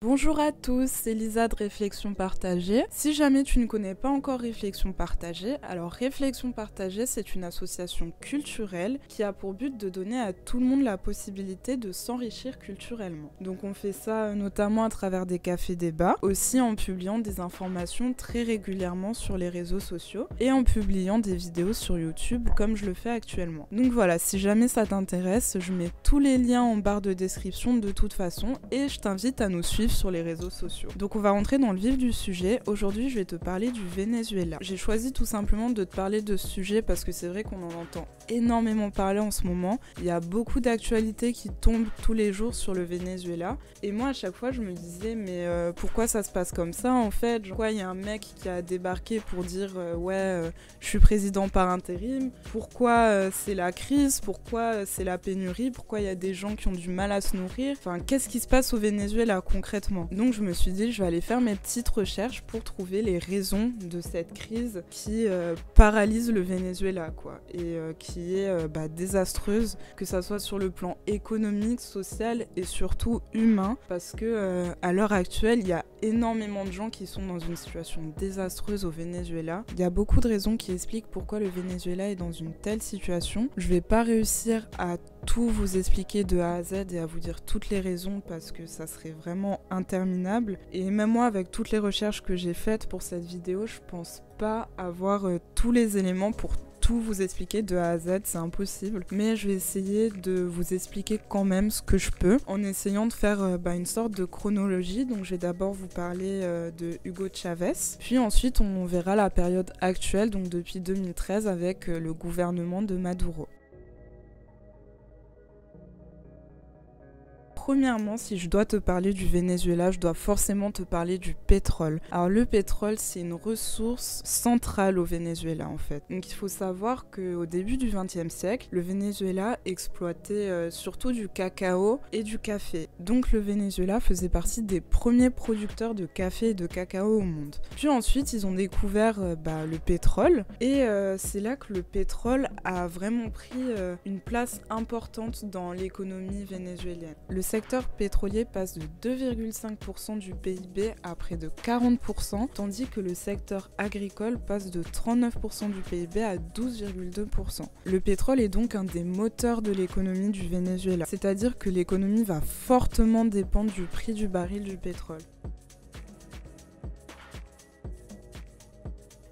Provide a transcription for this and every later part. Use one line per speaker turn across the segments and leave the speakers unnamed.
Bonjour à tous, c'est Lisa de Réflexion Partagée. Si jamais tu ne connais pas encore Réflexion Partagée, alors Réflexion Partagée, c'est une association culturelle qui a pour but de donner à tout le monde la possibilité de s'enrichir culturellement. Donc on fait ça notamment à travers des cafés-débats, aussi en publiant des informations très régulièrement sur les réseaux sociaux et en publiant des vidéos sur YouTube comme je le fais actuellement. Donc voilà, si jamais ça t'intéresse, je mets tous les liens en barre de description de toute façon et je t'invite à nous suivre sur les réseaux sociaux. Donc on va rentrer dans le vif du sujet. Aujourd'hui, je vais te parler du Venezuela. J'ai choisi tout simplement de te parler de ce sujet parce que c'est vrai qu'on en entend énormément parler en ce moment. Il y a beaucoup d'actualités qui tombent tous les jours sur le Venezuela. Et moi, à chaque fois, je me disais, mais pourquoi ça se passe comme ça en fait? Pourquoi il y a un mec qui a débarqué pour dire je suis président par intérim? Pourquoi c'est la crise? Pourquoi c'est la pénurie? Pourquoi il y a des gens qui ont du mal à se nourrir? Enfin, qu'est-ce qui se passe au Venezuela concrètement? Donc je me suis dit, je vais aller faire mes petites recherches pour trouver les raisons de cette crise qui paralyse le Venezuela, quoi, et qui est désastreuse, que ça soit sur le plan économique, social et surtout humain, parce que à l'heure actuelle, il y a énormément de gens qui sont dans une situation désastreuse au Venezuela. Il y a beaucoup de raisons qui expliquent pourquoi le Venezuela est dans une telle situation. Je vais pas réussir à tout vous expliquer de A à Z et à vous dire toutes les raisons parce que ça serait vraiment interminable. Et même moi, avec toutes les recherches que j'ai faites pour cette vidéo, je pense pas avoir tous les éléments pour tout vous expliquer de A à Z, c'est impossible. Mais je vais essayer de vous expliquer quand même ce que je peux en essayant de faire une sorte de chronologie. Donc je vais d'abord vous parler de Hugo Chavez, puis ensuite on verra la période actuelle, donc depuis 2013 avec le gouvernement de Maduro. Premièrement, si je dois te parler du Venezuela, je dois forcément te parler du pétrole. Alors le pétrole, c'est une ressource centrale au Venezuela en fait. Donc il faut savoir qu'au début du XXe siècle, le Venezuela exploitait surtout du cacao et du café. Donc le Venezuela faisait partie des premiers producteurs de café et de cacao au monde. Puis ensuite, ils ont découvert le pétrole et c'est là que le pétrole a vraiment pris une place importante dans l'économie vénézuélienne. Le secteur pétrolier passe de 2,5% du PIB à près de 40%, tandis que le secteur agricole passe de 39% du PIB à 12,2%. Le pétrole est donc un des moteurs de l'économie du Venezuela, c'est-à-dire que l'économie va fortement dépendre du prix du baril du pétrole.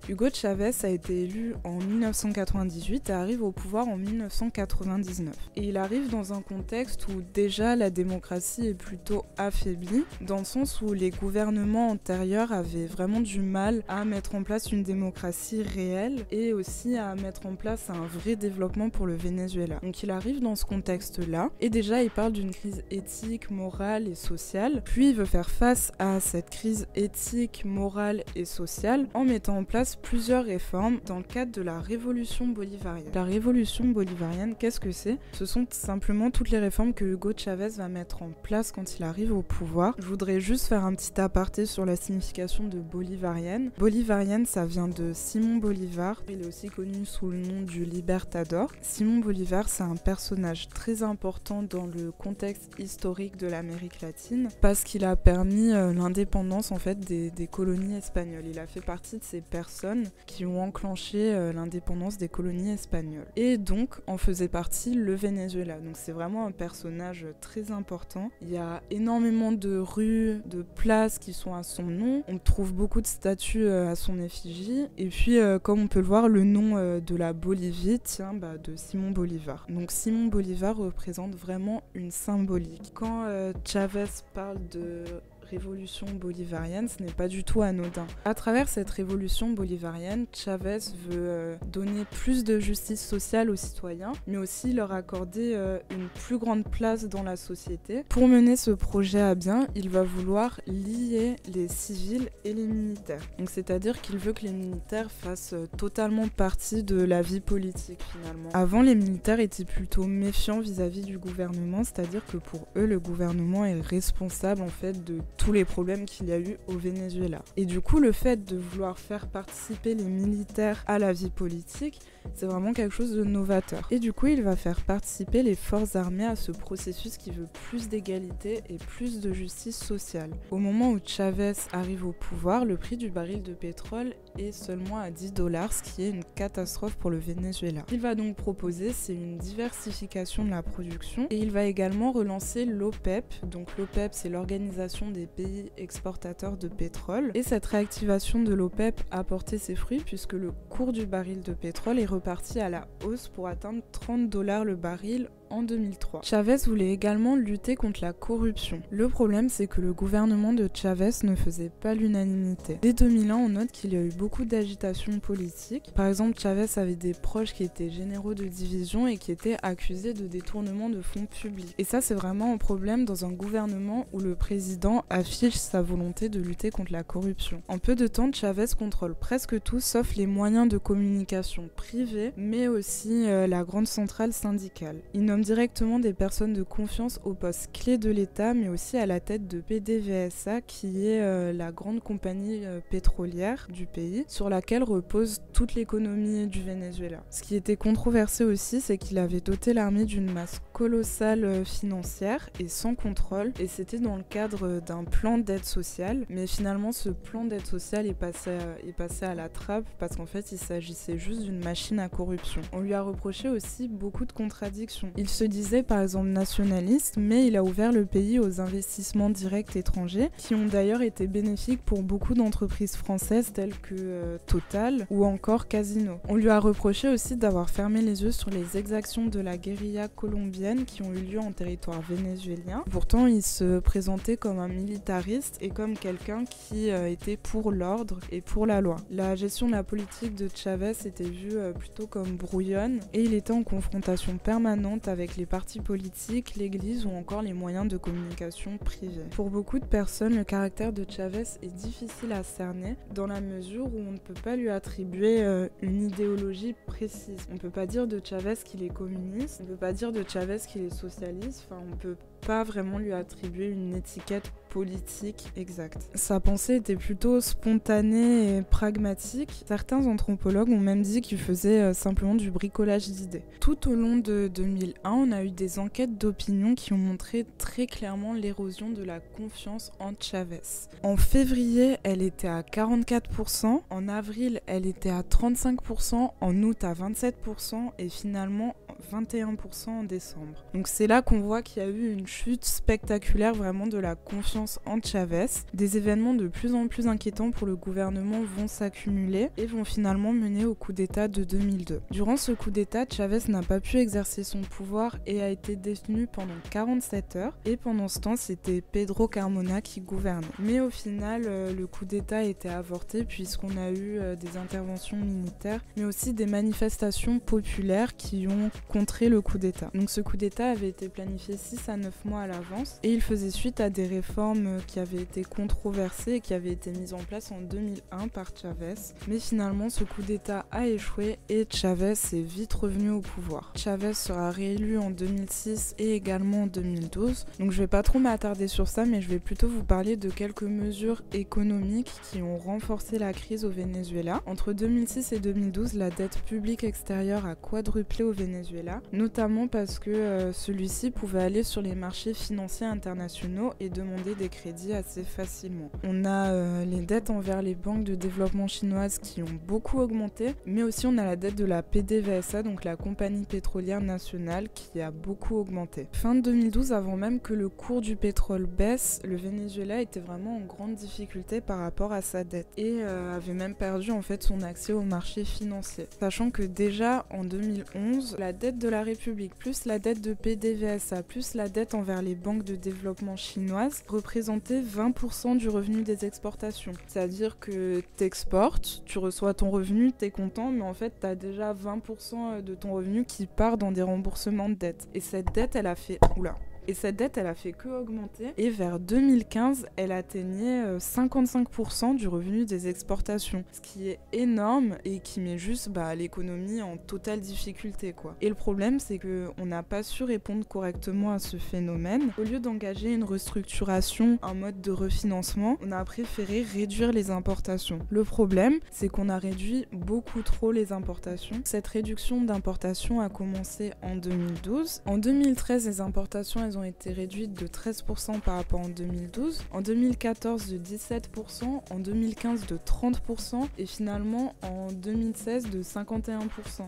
Hugo Chavez a été élu en 1998 et arrive au pouvoir en 1999. Et il arrive dans un contexte où déjà la démocratie est plutôt affaiblie, dans le sens où les gouvernements antérieurs avaient vraiment du mal à mettre en place une démocratie réelle et aussi à mettre en place un vrai développement pour le Venezuela. Donc il arrive dans ce contexte-là et déjà il parle d'une crise éthique, morale et sociale, puis il veut faire face à cette crise éthique, morale et sociale en mettant en place plusieurs réformes dans le cadre de la révolution bolivarienne. La révolution bolivarienne, qu'est-ce que c'est? Ce sont simplement toutes les réformes que Hugo Chavez va mettre en place quand il arrive au pouvoir. Je voudrais juste faire un petit aparté sur la signification de bolivarienne. Bolivarienne, ça vient de Simon Bolivar. Il est aussi connu sous le nom du Libertador. Simon Bolivar, c'est un personnage très important dans le contexte historique de l'Amérique latine parce qu'il a permis l'indépendance en fait des colonies espagnoles. Il a fait partie de ces personnes qui ont enclenché l'indépendance des colonies espagnoles. Et donc en faisait partie le Venezuela. Donc c'est vraiment un personnage très important. Il y a énormément de rues, de places qui sont à son nom. On trouve beaucoup de statues à son effigie. Et puis comme on peut le voir, le nom de la Bolivie tient de Simon Bolivar. Donc Simon Bolivar représente vraiment une symbolique. Quand Chavez parle de révolution bolivarienne, ce n'est pas du tout anodin. À travers cette révolution bolivarienne, Chavez veut donner plus de justice sociale aux citoyens, mais aussi leur accorder une plus grande place dans la société. Pour mener ce projet à bien, il va vouloir lier les civils et les militaires. Donc c'est-à-dire qu'il veut que les militaires fassent totalement partie de la vie politique finalement. Avant, les militaires étaient plutôt méfiants vis-à-vis du gouvernement, c'est-à-dire que pour eux, le gouvernement est responsable en fait de tout tous les problèmes qu'il y a eu au Venezuela. Et du coup, le fait de vouloir faire participer les militaires à la vie politique, c'est vraiment quelque chose de novateur. Et du coup, il va faire participer les forces armées à ce processus qui veut plus d'égalité et plus de justice sociale. Au moment où Chavez arrive au pouvoir, le prix du baril de pétrole est seulement à $10, ce qui est une catastrophe pour le Venezuela. Ce qu'il va donc proposer, c'est une diversification de la production et il va également relancer l'OPEP. Donc l'OPEP, c'est l'organisation des pays exportateurs de pétrole. Et cette réactivation de l'OPEP a porté ses fruits puisque le cours du baril de pétrole est reparti à la hausse pour atteindre $30 le baril en 2003. Chavez voulait également lutter contre la corruption. Le problème, c'est que le gouvernement de Chavez ne faisait pas l'unanimité. Dès 2001, on note qu'il y a eu beaucoup d'agitation politique. Par exemple, Chavez avait des proches qui étaient généraux de division et qui étaient accusés de détournement de fonds publics. Et ça, c'est vraiment un problème dans un gouvernement où le président affiche sa volonté de lutter contre la corruption. En peu de temps, Chavez contrôle presque tout sauf les moyens de communication privés, mais aussi la grande centrale syndicale. Il nomme directement des personnes de confiance aux postes clés de l'État, mais aussi à la tête de PDVSA, qui est la grande compagnie pétrolière du pays, sur laquelle repose toute l'économie du Venezuela. Ce qui était controversé aussi, c'est qu'il avait doté l'armée d'une masse colossale financière et sans contrôle, et c'était dans le cadre d'un plan d'aide sociale, mais finalement ce plan d'aide sociale est passé à la trappe parce qu'en fait il s'agissait juste d'une machine à corruption. On lui a reproché aussi beaucoup de contradictions. Il se disait par exemple nationaliste, mais il a ouvert le pays aux investissements directs étrangers qui ont d'ailleurs été bénéfiques pour beaucoup d'entreprises françaises telles que Total ou encore Casino. On lui a reproché aussi d'avoir fermé les yeux sur les exactions de la guérilla colombienne qui ont eu lieu en territoire vénézuélien. Pourtant, il se présentait comme un militariste et comme quelqu'un qui était pour l'ordre et pour la loi. La gestion de la politique de Chavez était vue plutôt comme brouillonne et il était en confrontation permanente avec les partis politiques, l'église ou encore les moyens de communication privés. Pour beaucoup de personnes, le caractère de Chavez est difficile à cerner dans la mesure où on ne peut pas lui attribuer une idéologie précise. On ne peut pas dire de Chavez qu'il est communiste, on ne peut pas dire de Chavez qu'il est socialiste, enfin on peut pas vraiment lui attribuer une étiquette politique exacte. Sa pensée était plutôt spontanée et pragmatique. Certains anthropologues ont même dit qu'il faisait simplement du bricolage d'idées. Tout au long de 2001, on a eu des enquêtes d'opinion qui ont montré très clairement l'érosion de la confiance en Chavez. En février, elle était à 44%, en avril, elle était à 35%, en août à 27% et finalement 21% en décembre. Donc c'est là qu'on voit qu'il y a eu une chute spectaculaire vraiment de la confiance en Chavez. Des événements de plus en plus inquiétants pour le gouvernement vont s'accumuler et vont finalement mener au coup d'État de 2002. Durant ce coup d'État, Chavez n'a pas pu exercer son pouvoir et a été détenu pendant 47 heures et pendant ce temps c'était Pedro Carmona qui gouvernait. Mais au final le coup d'État a été avorté puisqu'on a eu des interventions militaires mais aussi des manifestations populaires qui ont contré le coup d'État. Donc ce coup d'État avait été planifié 6 à 9 mois à l'avance et il faisait suite à des réformes qui avaient été controversées et qui avaient été mises en place en 2001 par Chavez. Mais finalement ce coup d'État a échoué et Chavez est vite revenu au pouvoir. Chavez sera réélu en 2006 et également en 2012. Donc je vais pas trop m'attarder sur ça mais je vais plutôt vous parler de quelques mesures économiques qui ont renforcé la crise au Venezuela. Entre 2006 et 2012, la dette publique extérieure a quadruplé au Venezuela, notamment parce que celui-ci pouvait aller sur les marchés financiers internationaux et demander des crédits assez facilement. On a les dettes envers les banques de développement chinoises qui ont beaucoup augmenté, mais aussi on a la dette de la PDVSA, donc la compagnie pétrolière nationale, qui a beaucoup augmenté. Fin de 2012, avant même que le cours du pétrole baisse, le Venezuela était vraiment en grande difficulté par rapport à sa dette et avait même perdu en fait son accès aux marchés financiers. Sachant que déjà en 2011, la dette de la République plus la dette de PDVSA plus la dette envers les banques de développement chinoises représentait 20% du revenu des exportations. C'est-à-dire que t'exportes, tu reçois ton revenu, t'es content, mais en fait t'as déjà 20% de ton revenu qui part dans des remboursements de dette. Et cette dette, elle a fait... Oula. Et cette dette, elle a fait que augmenter. Et vers 2015, elle atteignait 55% du revenu des exportations. Ce qui est énorme et qui met juste l'économie en totale difficulté, quoi. Et le problème, c'est qu'on n'a pas su répondre correctement à ce phénomène. Au lieu d'engager une restructuration, un mode de refinancement, on a préféré réduire les importations. Le problème, c'est qu'on a réduit beaucoup trop les importations. Cette réduction d'importation a commencé en 2012. En 2013, les importations, elles ont été réduites de 13% par rapport en 2012. En 2014, de 17%. En 2015, de 30%. Et finalement, en 2016, de 51%.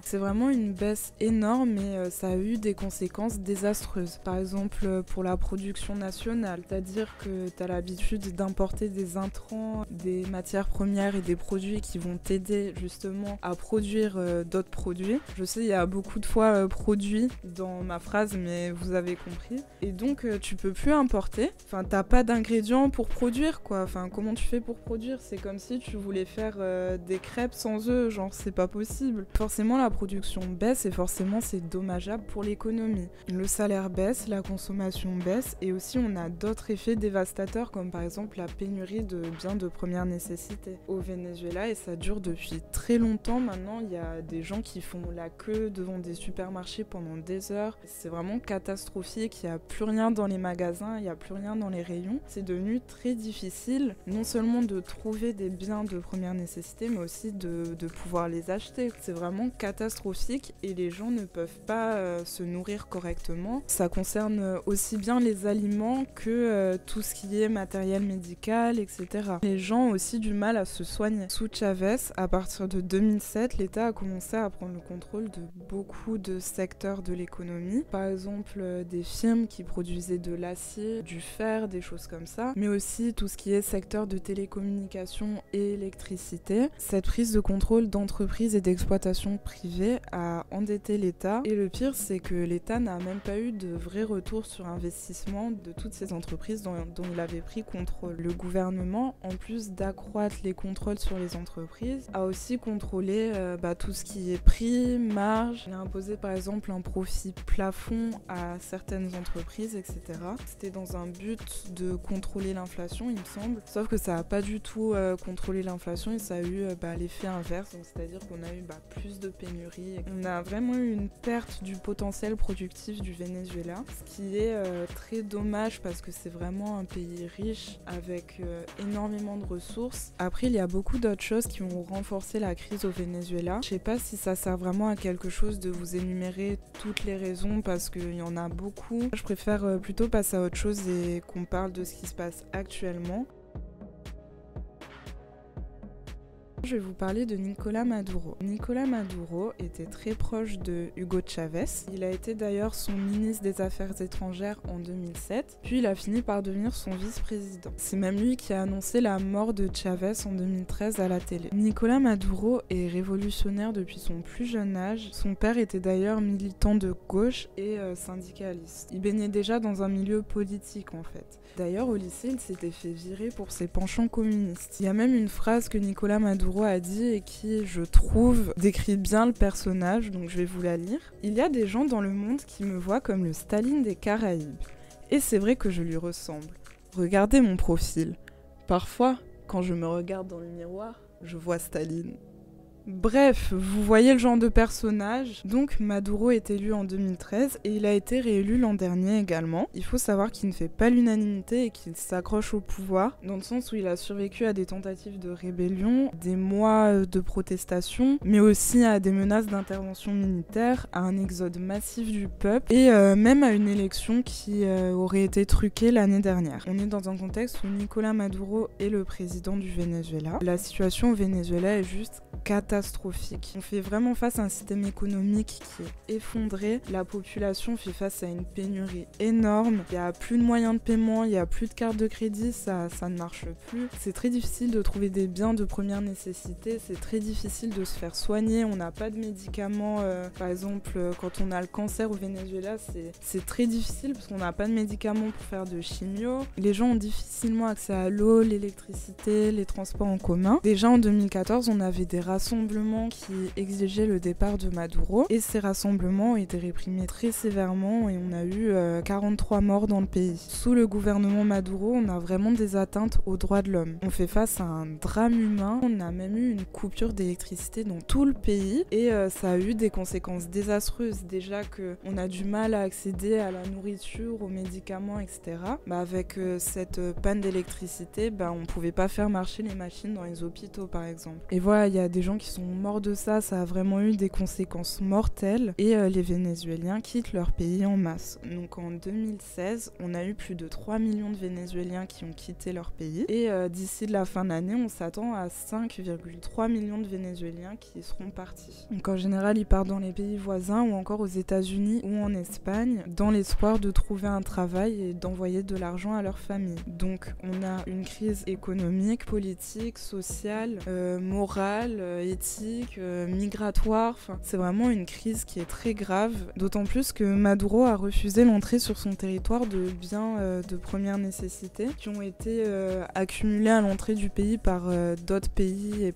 C'est vraiment une baisse énorme et ça a eu des conséquences désastreuses. Par exemple, pour la production nationale, c'est-à-dire que tu as l'habitude d'importer des intrants, des matières premières et des produits qui vont t'aider justement à produire d'autres produits. Je sais, il y a beaucoup de fois produit dans ma phrase, mais vous avez compris. Et donc, tu peux plus importer. Enfin, t'as pas d'ingrédients pour produire, quoi. Enfin, comment tu fais pour produire? C'est comme si tu voulais faire des crêpes sans œufs, genre c'est pas possible. Forcément, la production baisse et forcément, c'est dommageable pour l'économie. Le salaire baisse, la consommation baisse et aussi on a d'autres effets dévastateurs comme par exemple la pénurie de biens de première nécessité au Venezuela et ça dure depuis très longtemps. Maintenant, il y a des gens qui font la queue devant des supermarchés pendant des heures. C'est vraiment catastrophique, il n'y a plus rien dans les magasins, il n'y a plus rien dans les rayons. C'est devenu très difficile non seulement de trouver des biens de première nécessité mais aussi de pouvoir les acheter. C'est vraiment catastrophique et les gens ne peuvent pas se nourrir correctement. Ça concerne aussi bien les aliments que tout ce qui est matériel médical, etc. Les gens ont aussi du mal à se soigner. Sous Chavez, à partir de 2007, l'État a commencé à prendre le contrôle de beaucoup de secteurs de l'économie. Par exemple, des firmes qui produisaient de l'acier, du fer, des choses comme ça, mais aussi tout ce qui est secteur de télécommunications et électricité. Cette prise de contrôle d'entreprises et d'exploitations privées a endetté l'État et le pire, c'est que l'État n'a même pas eu de vrai retour sur investissement de toutes ces entreprises dont il avait pris contrôle. Le gouvernement, en plus d'accroître les contrôles sur les entreprises, a aussi contrôlé tout ce qui est prix, marge. Il a imposé par exemple un profit plafond à certaines entreprises, etc. C'était dans un but de contrôler l'inflation, il me semble. Sauf que ça n'a pas du tout contrôlé l'inflation et ça a eu l'effet inverse, donc c'est-à-dire qu'on a eu plus de pénuries. On a vraiment eu une perte du potentiel productif du Venezuela, ce qui est très dommage parce que c'est vraiment un pays riche avec énormément de ressources. Après, il y a beaucoup d'autres choses qui ont renforcé la crise au Venezuela. Je sais pas si ça sert vraiment à quelque chose de vous énumérer toutes les raisons parce qu'il y en a beaucoup. Je préfère plutôt passer à autre chose et qu'on parle de ce qui se passe actuellement. Je vais vous parler de Nicolás Maduro. Nicolás Maduro était très proche de Hugo Chavez. Il a été d'ailleurs son ministre des Affaires étrangères en 2007, puis il a fini par devenir son vice-président. C'est même lui qui a annoncé la mort de Chavez en 2013 à la télé. Nicolás Maduro est révolutionnaire depuis son plus jeune âge. Son père était d'ailleurs militant de gauche et syndicaliste. Il baignait déjà dans un milieu politique en fait. D'ailleurs, au lycée, il s'était fait virer pour ses penchants communistes. Il y a même une phrase que Nicolás Maduro a dit et qui, je trouve, décrit bien le personnage, donc je vais vous la lire. Il y a des gens dans le monde qui me voient comme le Staline des Caraïbes. Et c'est vrai que je lui ressemble. Regardez mon profil. Parfois, quand je me regarde dans le miroir, je vois Staline. Bref, vous voyez le genre de personnage. Donc Maduro est élu en 2013 et il a été réélu l'an dernier également. Il faut savoir qu'il ne fait pas l'unanimité et qu'il s'accroche au pouvoir, dans le sens où il a survécu à des tentatives de rébellion, des mois de protestation, mais aussi à des menaces d'intervention militaire, à un exode massif du peuple et même à une élection qui aurait été truquée l'année dernière. On est dans un contexte où Nicolás Maduro est le président du Venezuela. La situation au Venezuela est juste catastrophique. On fait vraiment face à un système économique qui est effondré. La population fait face à une pénurie énorme. Il n'y a plus de moyens de paiement, il n'y a plus de carte de crédit, ça ne marche plus. C'est très difficile de trouver des biens de première nécessité, c'est très difficile de se faire soigner, on n'a pas de médicaments. Par exemple, quand on a le cancer au Venezuela, c'est très difficile parce qu'on n'a pas de médicaments pour faire de chimio. Les gens ont difficilement accès à l'eau, l'électricité, les transports en commun. Déjà en 2014, on avait des rations rassemblements qui exigeaient le départ de Maduro et ces rassemblements ont été réprimés très sévèrement et on a eu 43 morts dans le pays. Sous le gouvernement Maduro, on a vraiment des atteintes aux droits de l'homme. On fait face à un drame humain, on a même eu une coupure d'électricité dans tout le pays et ça a eu des conséquences désastreuses. Déjà qu'on a du mal à accéder à la nourriture, aux médicaments, etc. Avec cette panne d'électricité, on pouvait pas faire marcher les machines dans les hôpitaux par exemple. Et voilà, il y a des gens qui sont morts de ça a vraiment eu des conséquences mortelles et les Vénézuéliens quittent leur pays en masse. Donc en 2016, on a eu plus de 3 millions de Vénézuéliens qui ont quitté leur pays et d'ici la fin de l'année, on s'attend à 5,3 millions de Vénézuéliens qui seront partis. Donc en général, ils partent dans les pays voisins ou encore aux États-Unis ou en Espagne dans l'espoir de trouver un travail et d'envoyer de l'argent à leur famille. Donc on a une crise économique, politique, sociale, morale, éthique, migratoire. Enfin, c'est vraiment une crise qui est très grave, d'autant plus que Maduro a refusé l'entrée sur son territoire de biens de première nécessité qui ont été accumulés à l'entrée du pays par d'autres pays et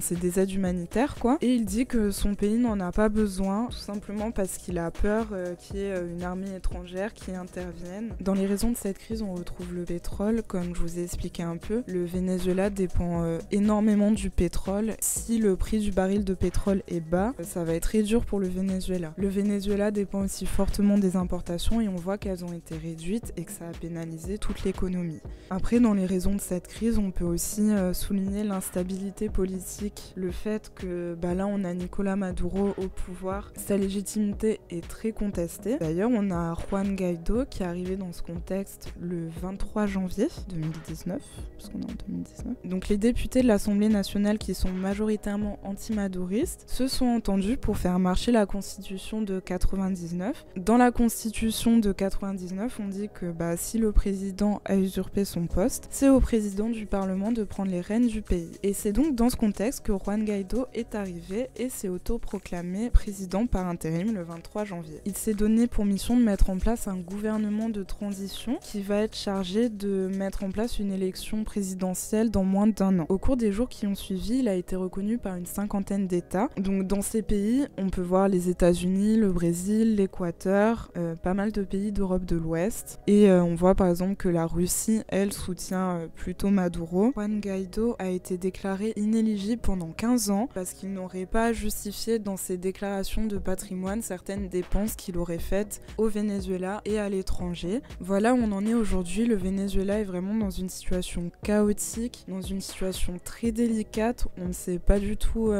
c'est des aides humanitaires quoi. Et il dit que son pays n'en a pas besoin, tout simplement parce qu'il a peur qu'il y ait une armée étrangère qui intervienne. Dans les raisons de cette crise, on retrouve le pétrole, comme je vous ai expliqué un peu. Le Venezuela dépend énormément du pétrole. Si le prix du baril de pétrole est bas, ça va être très dur pour le Venezuela. Le Venezuela dépend aussi fortement des importations et on voit qu'elles ont été réduites et que ça a pénalisé toute l'économie. Après, dans les raisons de cette crise, on peut aussi souligner l'instabilité politique, le fait que là on a Nicolás Maduro au pouvoir, sa légitimité est très contestée. D'ailleurs, on a Juan Guaidó qui est arrivé dans ce contexte le 23 janvier 2019, parce qu'on est en 2019. Donc les députés de l'Assemblée nationale qui sont majoritairement anti-maduristes se sont entendus pour faire marcher la constitution de 99. Dans la constitution de 99, on dit que si le président a usurpé son poste, c'est au président du Parlement de prendre les rênes du pays. Et c'est donc dans ce contexte que Juan Guaidó est arrivé et s'est autoproclamé président par intérim le 23 janvier. Il s'est donné pour mission de mettre en place un gouvernement de transition qui va être chargé de mettre en place une élection présidentielle dans moins d'1 an. Au cours des jours qui ont suivi, il a été reconnu par une 50aine d'États. Donc dans ces pays, on peut voir les États-Unis, le Brésil, l'Équateur, pas mal de pays d'Europe de l'Ouest. Et on voit par exemple que la Russie, elle, soutient plutôt Maduro. Juan Guaidó a été déclaré inéligible pendant 15 ans parce qu'il n'aurait pas justifié dans ses déclarations de patrimoine certaines dépenses qu'il aurait faites au Venezuela et à l'étranger. Voilà où on en est aujourd'hui. Le Venezuela est vraiment dans une situation chaotique, dans une situation très délicate. On ne sait pas du tout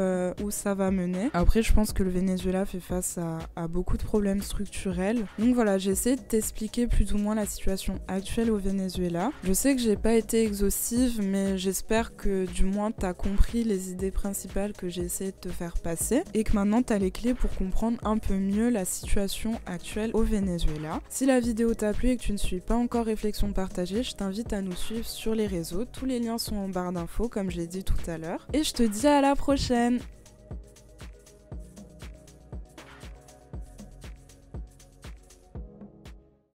où ça va mener. Après, je pense que le Venezuela fait face à beaucoup de problèmes structurels. Donc voilà, j'essaie de t'expliquer plus ou moins la situation actuelle au Venezuela. Je sais que j'ai pas été exhaustive, mais j'espère que du moins t'as compris les idées principales que j'ai essayé de te faire passer et que maintenant t'as les clés pour comprendre un peu mieux la situation actuelle au Venezuela. Si la vidéo t'a plu et que tu ne suis pas encore Réflexion partagée, je t'invite à nous suivre sur les réseaux. Tous les liens sont en barre d'infos comme j'ai dit tout à l'heure. Et je te dis à la prochaine!